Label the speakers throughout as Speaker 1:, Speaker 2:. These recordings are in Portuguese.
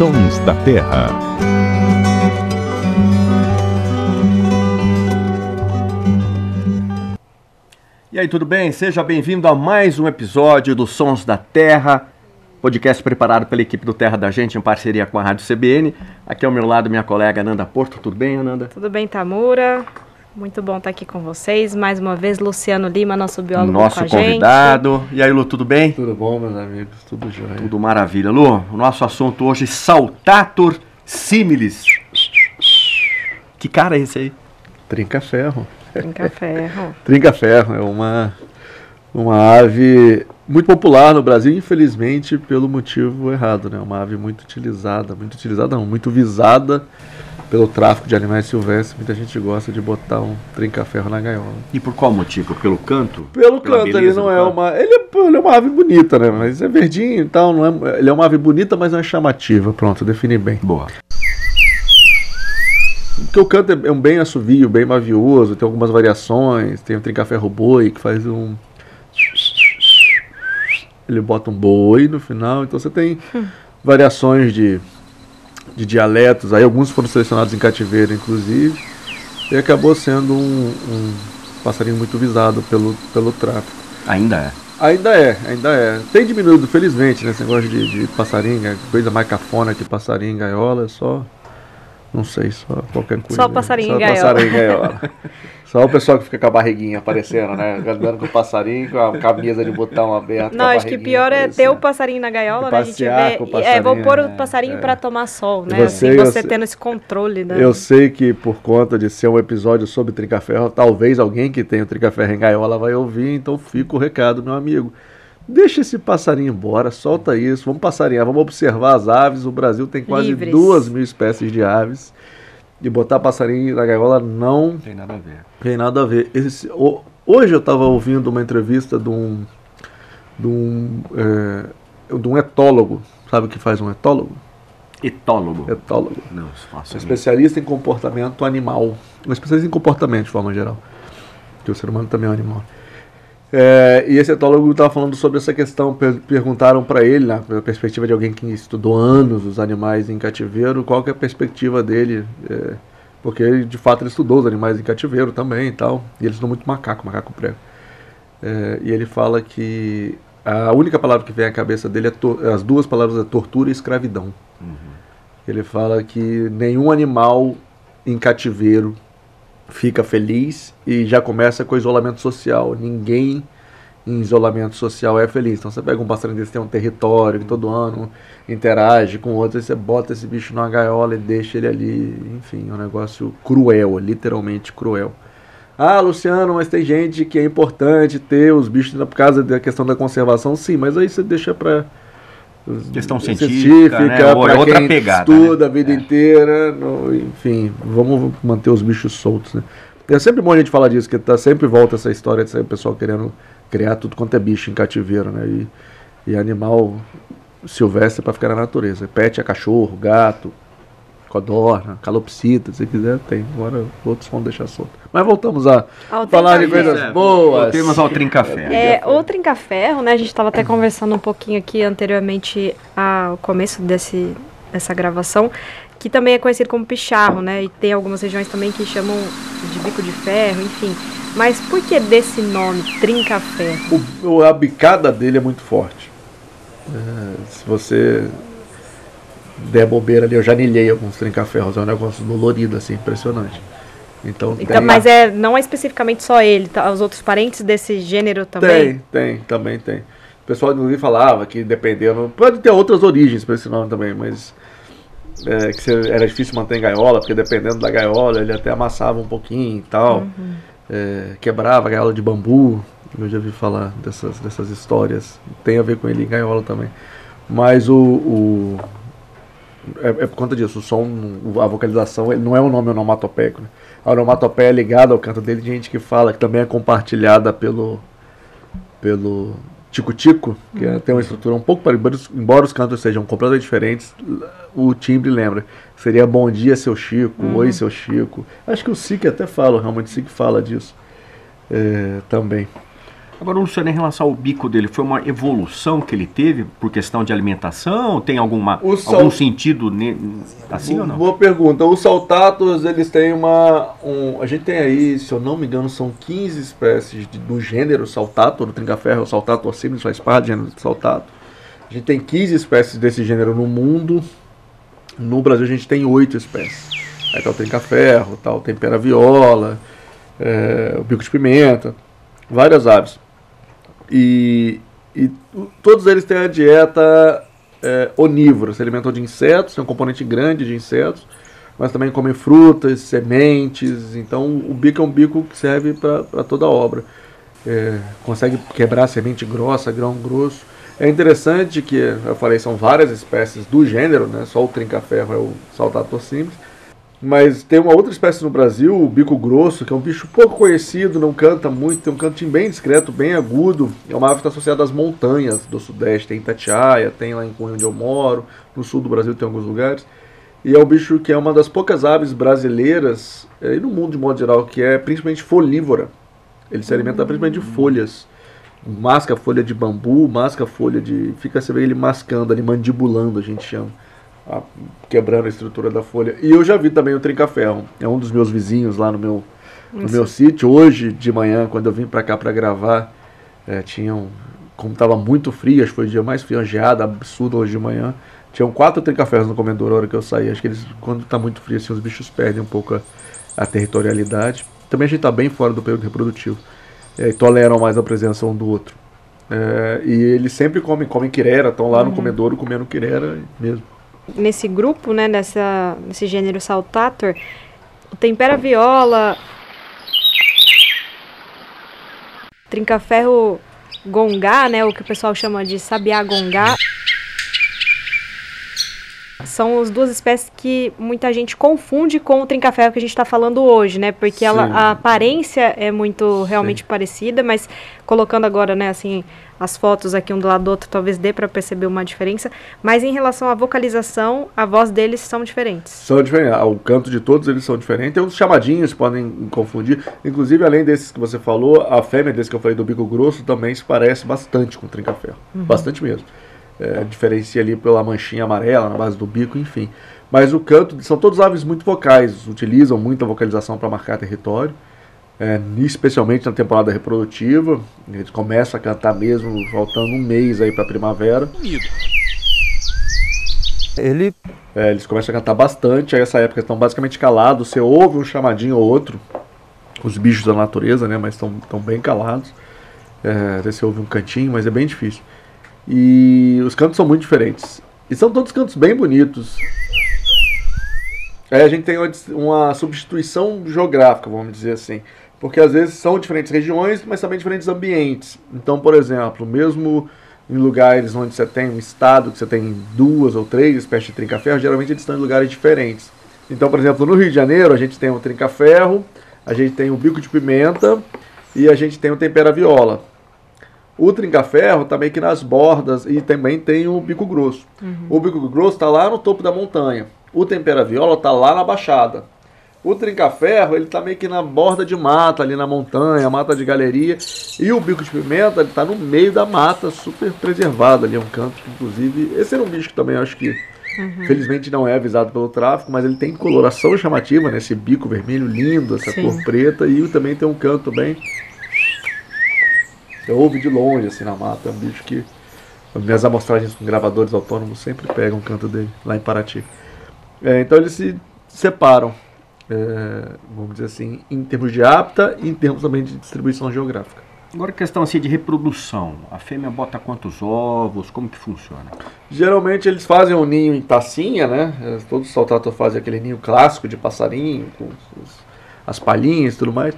Speaker 1: Sons da Terra.
Speaker 2: E aí, tudo bem? Seja bem-vindo a mais um episódio do Sons da Terra, podcast preparado pela equipe do Terra da Gente em parceria com a Rádio CBN. Aqui ao meu lado minha colega Ananda Porto. Tudo bem, Ananda?
Speaker 3: Tudo bem, Tamura. Muito bom estar aqui com vocês. Mais uma vez, Luciano Lima, nosso biólogo
Speaker 2: nosso
Speaker 3: com a
Speaker 2: convidado.
Speaker 3: gente.
Speaker 2: E aí, Lu, tudo bem?
Speaker 4: Tudo bom, meus amigos? Tudo jóia.
Speaker 2: Tudo maravilha. Lu, o nosso assunto hoje, Saltator similis. Que cara é esse aí?
Speaker 4: Trinca-ferro.
Speaker 3: Trinca-ferro.
Speaker 4: Trinca-ferro é uma ave muito popular no Brasil, infelizmente pelo motivo errado, né? Uma ave muito visada pelo tráfico de animais silvestres. Muita gente gosta de botar um trinca-ferro na gaiola.
Speaker 2: E por qual motivo? Pelo canto?
Speaker 4: Pelo canto, ele não é uma... Ele é uma ave bonita, né? Mas é verdinho e tal, não é... Ele é uma ave bonita, mas não é chamativa. Pronto, defini bem.
Speaker 2: Boa.
Speaker 4: Porque o canto é um bem assovio, bem mavioso, tem algumas variações, tem o trinca-ferro boi que faz um... Ele bota um boi no final, então você tem variações de dialetos, aí alguns foram selecionados em cativeiro, inclusive, e acabou sendo um passarinho muito visado pelo tráfico.
Speaker 2: Ainda é?
Speaker 4: Ainda é. Tem diminuído, felizmente, né, esse negócio de passarinho, coisa mais cafona que passarinho em gaiola, é só... Não sei, só qualquer coisa.
Speaker 3: Só passarinho em gaiola.
Speaker 4: Só o pessoal que fica com a barriguinha aparecendo, né? Andando com o passarinho, com a camisa de botão aberta.
Speaker 3: Não, acho que pior é ter o passarinho na gaiola, né? A gente vê. Vou pôr o passarinho para tomar sol, né? Você tendo esse controle, né?
Speaker 4: Eu sei que por conta de ser um episódio sobre trinca-ferro, talvez alguém que tenha o trinca-ferro em gaiola vai ouvir, então fica o recado, meu amigo. Deixa esse passarinho embora, solta isso, vamos passarinhar, vamos observar as aves. O Brasil tem quase 2.000 espécies de aves. E botar passarinho na gaiola não
Speaker 2: tem nada a ver.
Speaker 4: Tem nada a ver. Hoje eu estava ouvindo uma entrevista de um etólogo. Sabe o que faz um etólogo?
Speaker 2: Etólogo.
Speaker 4: Não, um especialista em comportamento animal. Um especialista em comportamento de forma geral. Porque o ser humano também é um animal. E esse etólogo estava falando sobre essa questão. Perguntaram para ele, na perspectiva de alguém que estudou anos os animais em cativeiro, qual que é a perspectiva dele, porque de fato ele estudou os animais em cativeiro também e tal, e ele estudou muito macaco prego. E ele fala que a única palavra que vem à cabeça dele as duas palavras é tortura e escravidão. Ele fala que nenhum animal em cativeiro fica feliz e já começa com isolamento social. Ninguém em isolamento social é feliz. Então você pega um passarinho desse, tem um território que todo ano interage com outro, e você bota esse bicho numa gaiola e deixa ele ali. Enfim, é um negócio cruel, literalmente cruel. Ah, Luciano, mas tem gente que é importante ter os bichos por causa da questão da conservação. Sim, mas aí você deixa para
Speaker 2: questão científica, né?
Speaker 4: Para
Speaker 2: outra
Speaker 4: quem
Speaker 2: pegada,
Speaker 4: estuda, né? A vida inteira, enfim, vamos manter os bichos soltos, né? É sempre bom a gente falar disso, que sempre volta essa história de o pessoal querendo criar tudo quanto é bicho em cativeiro, né? E animal silvestre para ficar na natureza. Pet é cachorro, gato, codorna, calopsita, se quiser tem. Agora outros vão deixar solto. Mas voltamos a falar de coisas boas.
Speaker 2: Voltemos ao trinca-ferro.
Speaker 3: O trinca-ferro, né? A gente estava até conversando um pouquinho aqui anteriormente ao começo dessa gravação, que também é conhecido como picharro, né? E tem algumas regiões também que chamam de bico de ferro, enfim. Mas por que desse nome, trinca-ferro?
Speaker 4: A bicada dele é muito forte. Se você der bobeira ali, eu já nilhei alguns trinca-ferros, é um negócio dolorido, assim, impressionante. Então
Speaker 3: mas não é especificamente só ele, tá? Os outros parentes desse gênero também?
Speaker 4: Também tem. O pessoal inclusive falava que dependendo, pode ter outras origens para esse nome também, mas que era difícil manter em gaiola, porque dependendo da gaiola ele até amassava um pouquinho e tal, quebrava a gaiola de bambu. Eu já vi falar dessas histórias, tem a ver com ele em gaiola também. Mas é por conta disso, o som, a vocalização, ele não é um nome onomatopeico, né? A onomatopeia é ligada ao canto dele, de gente que fala, que também é compartilhada pelo tico-tico, que tem uma estrutura um pouco parecida, embora os cantos sejam completamente diferentes, o timbre lembra. Seria bom dia, seu Chico, oi, seu Chico. Acho que o Sique até fala, realmente o Sique fala disso também.
Speaker 2: Agora, Luciano, em relação ao bico dele, foi uma evolução que ele teve por questão de alimentação? Tem algum sentido assim ou não?
Speaker 4: Boa pergunta. Os saltatos, eles têm a gente tem aí, se eu não me engano, são 15 espécies do gênero saltato, do trinca-ferro, o saltato orcímeros faz parte do gênero do saltato. A gente tem 15 espécies desse gênero no mundo. No Brasil a gente tem 8 espécies. Aí tá o trinca-ferro, tá o tempera-viola, o bico de pimenta, várias aves. E todos eles têm a dieta onívora, se alimentam de insetos, tem um componente grande de insetos, mas também comem frutas, sementes. Então o bico é um bico que serve para toda a obra. Consegue quebrar semente grossa, grão grosso. É interessante que, eu falei, são várias espécies do gênero, né? Só o trinca-ferro é o saltato orcímeros. Mas tem uma outra espécie no Brasil, o bico grosso, que é um bicho pouco conhecido, não canta muito, tem um cantinho bem discreto, bem agudo. É uma ave que está associada às montanhas do Sudeste, tem em Itatiaia, tem lá em Cunha onde eu moro, no sul do Brasil tem alguns lugares. E é um bicho que é uma das poucas aves brasileiras, e no mundo de modo geral, que é principalmente folívora. Ele se alimenta principalmente de folhas. Masca folha de bambu, masca folha de... Você vê ele mascando ali, mandibulando, a gente chama. Quebrando a estrutura da folha. E eu já vi também o trinca-ferro. É um dos meus vizinhos lá no meu sítio. Hoje de manhã, quando eu vim pra cá pra gravar, como tava muito frio, acho que foi o dia mais frio, uma geada absurda hoje de manhã, tinham 4 trinca-ferros no comedor na hora que eu saí. Acho que eles, quando tá muito frio assim, os bichos perdem um pouco a territorialidade. Também a gente tá bem fora do período reprodutivo. E toleram mais a presença um do outro. E eles sempre comem quirera, estão lá no comedouro comendo quirera mesmo.
Speaker 3: Nesse grupo, né, nesse gênero Saltator, o tempera-viola, trinca-ferro gongá, né, o que o pessoal chama de sabiá-gongá, são as duas espécies que muita gente confunde com o trinca-ferro que a gente está falando hoje, né? Porque a aparência é muito realmente parecida, mas colocando agora, né, assim, as fotos aqui um do lado do outro, talvez dê para perceber uma diferença. Mas em relação à vocalização, a voz deles são diferentes.
Speaker 4: São diferentes. O canto de todos eles são diferentes. Tem uns chamadinhos que podem confundir. Inclusive, além desses que você falou, a fêmea desse que eu falei do bico grosso também se parece bastante com o trinca-ferro. Bastante mesmo. Diferencia ali pela manchinha amarela na base do bico, enfim. Mas o canto, são todas aves muito vocais, utilizam muita vocalização para marcar território, especialmente na temporada reprodutiva. Eles começam a cantar mesmo, faltando um mês aí para a primavera. Eles começam a cantar bastante, aí essa época estão basicamente calados, você ouve um chamadinho ou outro, os bichos da natureza, né, mas estão bem calados. Às vezes você ouve um cantinho, mas é bem difícil. E os cantos são muito diferentes. E são todos cantos bem bonitos. A gente tem uma substituição geográfica, vamos dizer assim. Porque às vezes são diferentes regiões, mas também diferentes ambientes. Então, por exemplo, mesmo em lugares onde você tem um estado, que você tem 2 ou 3 espécies de trinca-ferro, geralmente eles estão em lugares diferentes. Então, por exemplo, no Rio de Janeiro, a gente tem o trinca-ferro, a gente tem o bico de pimenta e a gente tem o tempera-viola. O trinca-ferro está meio que nas bordas e também tem o bico grosso. O bico grosso está lá no topo da montanha. O tempera-viola está lá na baixada. O trinca-ferro ele está meio que na borda de mata, ali na montanha, mata de galeria. E o bico de pimenta ele está no meio da mata, super preservado ali. É um canto que, inclusive, esse era um bicho que também acho que, felizmente, não é avisado pelo tráfico, mas ele tem coloração chamativa, né? Esse bico vermelho lindo, essa cor preta. E também tem um canto bem... Eu ouvi de longe, assim, na mata. É um bicho que minhas amostragens com gravadores autônomos sempre pegam o canto dele, lá em Paraty. Então eles se separam, vamos dizer assim, em termos de hábitat e em termos também de distribuição geográfica.
Speaker 2: Agora, questão assim de reprodução. A fêmea bota quantos ovos? Como que funciona?
Speaker 4: Geralmente eles fazem um ninho em tacinha, né? Todos os saltatos fazem aquele ninho clássico de passarinho, com as palhinhas e tudo mais.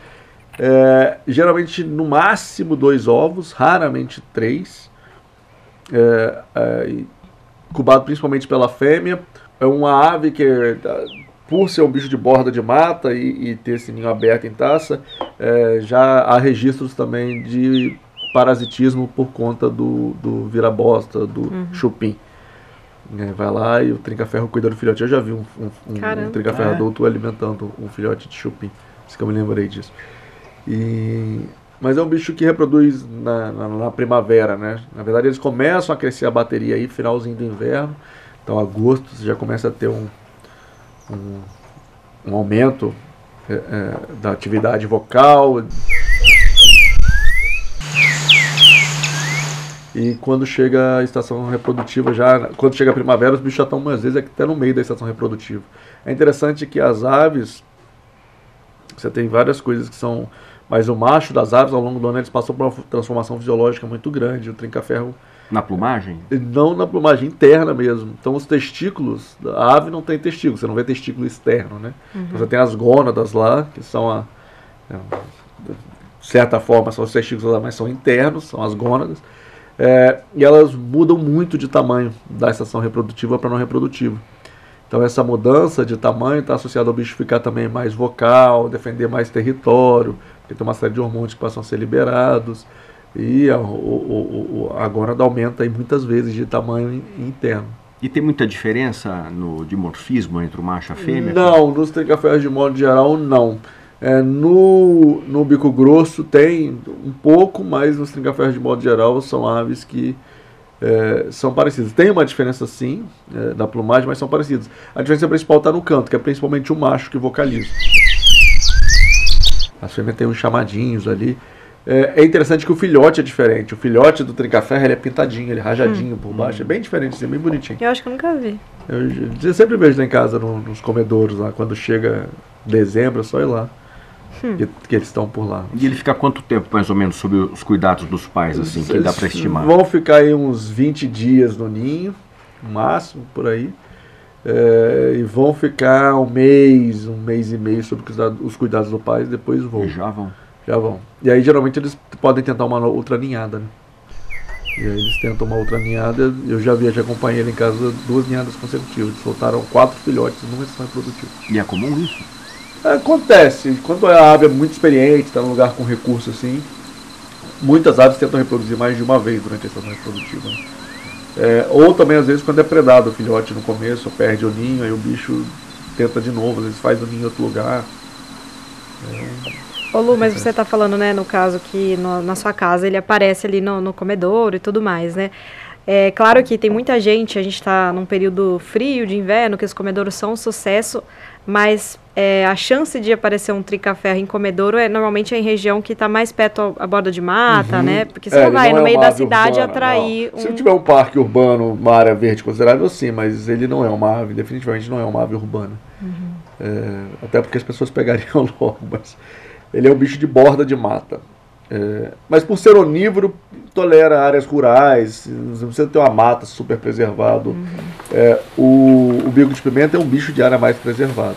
Speaker 4: Geralmente no máximo 2 ovos, raramente 3, incubado principalmente pela fêmea. É uma ave que, por ser um bicho de borda de mata e ter esse ninho aberto em taça, já há registros também de parasitismo por conta do vira-bosta, do chupim. Vai lá e o trinca-ferro cuida do filhote. Eu já vi um trinca-ferro adulto alimentando um filhote de chupim, isso que eu me lembrei disso. E mas é um bicho que reproduz na primavera, né? Na verdade, eles começam a crescer a bateria aí, finalzinho do inverno. Então, agosto, você já começa a ter um aumento da atividade vocal. E quando chega a estação reprodutiva, quando chega a primavera, os bichos já estão, às vezes, até no meio da estação reprodutiva. É interessante que as aves, você tem várias coisas que são... Mas o macho das aves, ao longo do ano, eles passam por uma transformação fisiológica muito grande. O trinca-ferro...
Speaker 2: Na plumagem?
Speaker 4: Não na plumagem, interna mesmo. Então, os testículos... A ave não tem testículo, você não vê testículo externo, né? Então, você tem as gônadas lá, que são de certa forma, são os testículos lá, mas são internos, são as gônadas. E elas mudam muito de tamanho da estação reprodutiva para não reprodutiva. Então essa mudança de tamanho está associada ao bicho ficar também mais vocal, defender mais território, porque tem uma série de hormônios que passam a ser liberados, e a gônada aumenta aí muitas vezes de tamanho interno.
Speaker 2: E tem muita diferença no dimorfismo entre o macho e a fêmea?
Speaker 4: Não, nos trinca-ferros de modo geral não. No bico grosso tem um pouco, mas nos trinca-ferros de modo geral são aves que são parecidas. Tem uma diferença sim, da plumagem, mas são parecidas. A diferença principal está no canto, que é principalmente o macho que vocaliza. A fêmea tem uns chamadinhos ali. É interessante que o filhote é diferente. O filhote do trinca-ferro ele é pintadinho, ele é rajadinho por baixo. É bem diferente, assim, bem bonitinho.
Speaker 3: Eu acho que eu nunca vi.
Speaker 4: Eu sempre vejo lá em casa, nos comedouros, lá, quando chega dezembro, é só ir lá. Que eles estão por lá.
Speaker 2: E ele fica quanto tempo, mais ou menos, sob os cuidados dos pais, assim, que dá para estimar?
Speaker 4: Vão ficar aí uns 20 dias no ninho, no máximo, por aí. E vão ficar um mês e meio sob os cuidados do pai, depois vão.
Speaker 2: Já vão.
Speaker 4: Já vão. E aí, geralmente, eles podem tentar uma outra ninhada, né? E aí eles tentam uma outra ninhada. Eu já acompanhei ele em casa 2 ninhadas consecutivas. Eles soltaram 4 filhotes numa estação reprodutiva.
Speaker 2: E é comum isso?
Speaker 4: Acontece. Quando a ave é muito experiente, está num lugar com recurso assim, muitas aves tentam reproduzir mais de uma vez durante a estação reprodutiva. Né? Ou também, às vezes, quando é predado o filhote no começo, perde o ninho, aí o bicho tenta de novo, às vezes faz o ninho em outro lugar.
Speaker 3: Ô Lu, mas você está falando, né, no caso que na sua casa ele aparece ali no comedouro e tudo mais, né? É claro que tem muita gente, a gente está num período frio de inverno, que os comedouros são um sucesso, mas a chance de aparecer um trinca-ferro em comedouro normalmente é em região que está mais perto à borda de mata, né? Porque você não vai no meio da cidade atrair
Speaker 4: Se tiver um parque urbano, uma área verde considerável, sim, mas ele não é uma ave, definitivamente não é uma ave urbana. Até porque as pessoas pegariam logo, mas ele é um bicho de borda de mata. Mas por ser onívoro, tolera áreas rurais, não precisa ter uma mata super preservado. O bico de pimenta é um bicho de área mais preservada.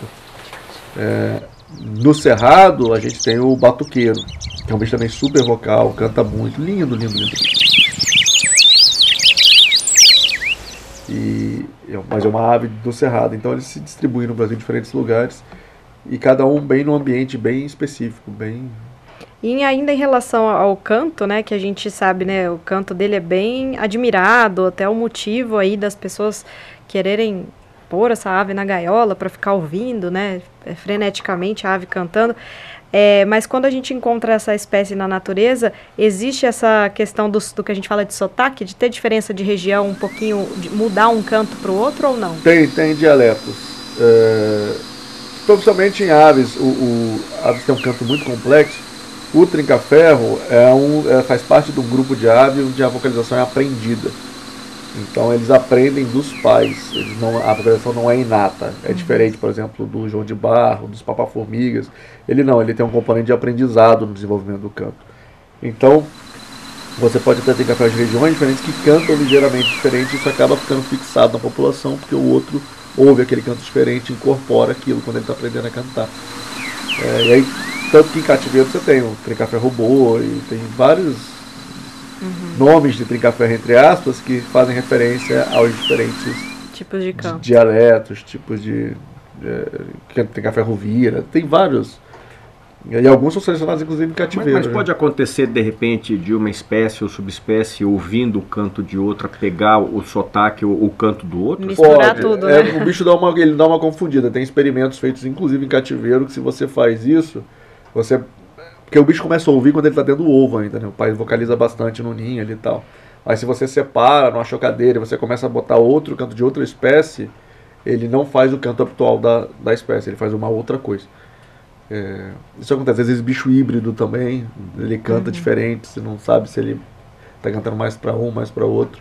Speaker 4: No cerrado, a gente tem o batuqueiro, que é um bicho também super vocal, canta muito, lindo, lindo, lindo. Mas é uma ave do cerrado, então eles se distribuem no Brasil em diferentes lugares, e cada um bem num ambiente bem específico, bem...
Speaker 3: E ainda em relação ao canto, né, que a gente sabe, né, o canto dele é bem admirado, até o motivo aí das pessoas quererem pôr essa ave na gaiola para ficar ouvindo, né, freneticamente a ave cantando. Mas quando a gente encontra essa espécie na natureza, existe essa questão do que a gente fala de sotaque, de ter diferença de região, um pouquinho, de mudar um canto para o outro ou não?
Speaker 4: Tem dialetos. Principalmente em aves, aves tem um canto muito complexo. O trinca-ferro faz parte de um grupo de aves onde a vocalização é aprendida. Então eles aprendem dos pais. A vocalização não é inata. É diferente, por exemplo, do João de Barro, dos papaformigas. Ele tem um componente de aprendizado no desenvolvimento do canto. Então, você pode ter trinca-ferros de regiões diferentes que cantam ligeiramente diferente, e isso acaba ficando fixado na população, porque o outro ouve aquele canto diferente e incorpora aquilo quando ele está aprendendo a cantar. E aí, tanto que em cativeiro você tem o trinca-ferro boi, tem vários nomes de trinca-ferro, entre aspas, que fazem referência aos diferentes
Speaker 3: tipos de canto,
Speaker 4: dialetos, tipos de trinca-ferro vira, tem vários. E alguns são selecionados, inclusive, em cativeiro.
Speaker 2: Mas pode acontecer, de repente, de uma espécie ou subespécie, ouvindo o canto de outra, pegar o sotaque ou o canto do outro?
Speaker 3: Misturar tudo, né?
Speaker 4: O bicho dá uma confundida. Tem experimentos feitos, inclusive, em cativeiro, que se você faz isso, você Porque o bicho começa a ouvir quando ele tá dentro do ovo ainda, né? O pai vocaliza bastante no ninho ali e tal. Aí se você separa numa chocadeira e você começa a botar outro canto de outra espécie, ele não faz o canto habitual da espécie, ele faz uma outra coisa. Isso acontece, às vezes bicho híbrido também, ele canta diferente, você não sabe se ele tá cantando mais para um, mais para outro.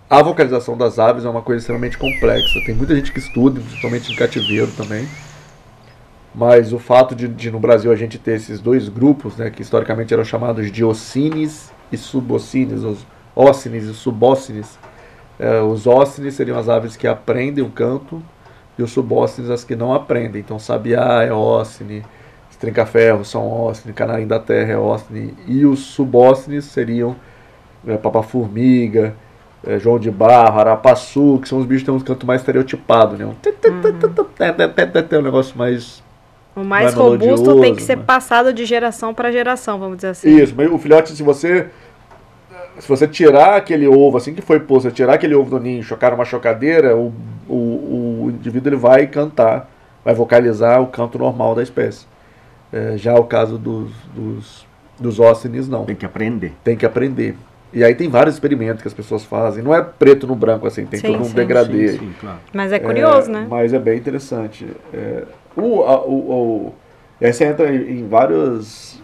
Speaker 4: A vocalização das aves é uma coisa extremamente complexa, tem muita gente que estuda, principalmente em cativeiro também. Mas o fato de no Brasil a gente ter esses dois grupos, né, que historicamente eram chamados de ocines e subocines, os ócines e subócines. Os ócines seriam as aves que aprendem o canto e os subócines as que não aprendem. Então sabiá é ócine, trinca-ferro são ócine, canarim da terra é ócine, e os subócines seriam papa-formiga, João de Barro, arapaçu, que são os bichos que têm um canto mais estereotipado, né? Um negócio mais...
Speaker 3: O mais robusto tem que ser passado de geração para geração, vamos dizer assim.
Speaker 4: Isso, mas o filhote, se você tirar aquele ovo, assim que foi posto, tirar aquele ovo do ninho, chocar uma chocadeira, o indivíduo ele vai cantar, vai vocalizar o canto normal da espécie. Já o caso dos ócines, não.
Speaker 2: Tem que aprender.
Speaker 4: Tem que aprender. E aí tem vários experimentos que as pessoas fazem. Não é preto no branco, assim, tem todo um degradê.
Speaker 2: Sim, claro.
Speaker 3: Mas é curioso, né?
Speaker 4: Mas é bem interessante. E aí você entra em várias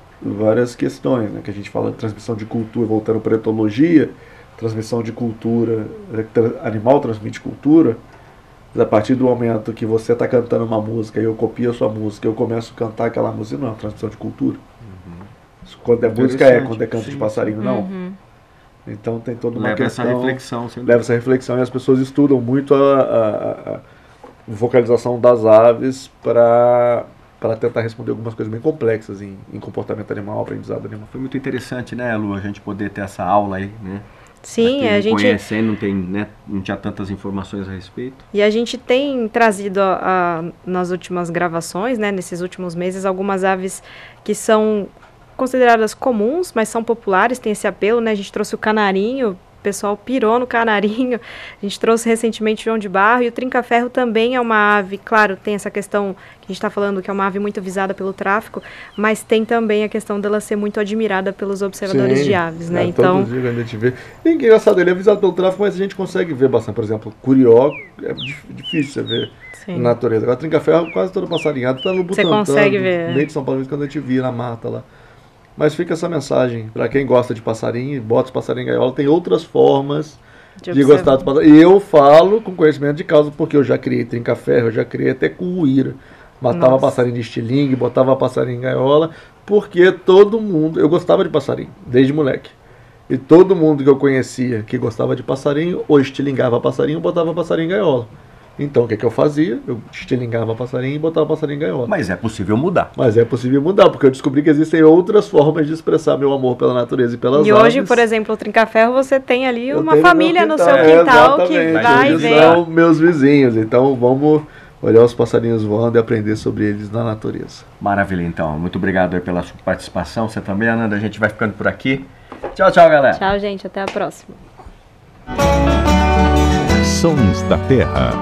Speaker 4: questões, né? Que a gente fala de transmissão de cultura, voltando para a etologia, transmissão de cultura, animal transmite cultura. Mas a partir do momento que você está cantando uma música e eu copio a sua música, eu começo a cantar aquela música, não é uma transmissão de cultura. Quando é música quando é canto de passarinho, não. Então tem toda uma questão. Leva essa reflexão e as pessoas estudam muito a vocalização das aves para tentar responder algumas coisas bem complexas em comportamento animal, aprendizado animal.
Speaker 2: Foi muito interessante, né, Lu, a gente poder ter essa aula aí, né?
Speaker 3: Sim, a gente
Speaker 2: conhecendo, não tinha tantas informações a respeito.
Speaker 3: E a gente tem trazido nas últimas gravações, né, nesses últimos meses, algumas aves que são consideradas comuns, mas são populares, tem esse apelo, né? A gente trouxe o canarinho, o pessoal pirou no canarinho. A gente trouxe recentemente o João de Barro, e o trinca-ferro também é uma ave, claro, tem essa questão que a gente está falando, que é uma ave muito visada pelo tráfico, mas tem também a questão dela ser muito admirada pelos observadores de aves, né?
Speaker 4: Então, todo dia a gente vê. E engraçado, ele é visado pelo tráfico, mas a gente consegue ver bastante. Por exemplo, curió, é difícil você ver na natureza. Agora, trinca-ferro, quase todo passarinhado está no Butantã.
Speaker 3: Você consegue ver.
Speaker 4: No meio de São Paulo, quando a gente vira na mata lá. Mas fica essa mensagem, para quem gosta de passarinho, bota os passarinhos em gaiola, tem outras formas de gostar dos passarinhos. E eu falo com conhecimento de causa, porque eu já criei trinca-ferro, eu já criei até curruíra. Matava passarinho de estilingue, botava passarinho em gaiola, porque todo mundo... Eu gostava de passarinho, desde moleque. E todo mundo que eu conhecia que gostava de passarinho, ou estilingava passarinho, botava passarinho em gaiola. Então, o que eu fazia? Eu estilingava passarinho e botava passarinho em gaiola.
Speaker 2: Mas é possível mudar.
Speaker 4: Porque eu descobri que existem outras formas de expressar meu amor pela natureza e pelas aves.
Speaker 3: E hoje, por exemplo, o trinca-ferro, você tem ali uma família no seu quintal que vai e vem.
Speaker 4: Eles são meus vizinhos, então vamos olhar os passarinhos voando e aprender sobre eles na natureza.
Speaker 2: Maravilha, então. Muito obrigado aí pela sua participação. Você também, Ananda. A gente vai ficando por aqui. Tchau, tchau, galera.
Speaker 3: Tchau, gente. Até a próxima.
Speaker 1: Sons da Terra.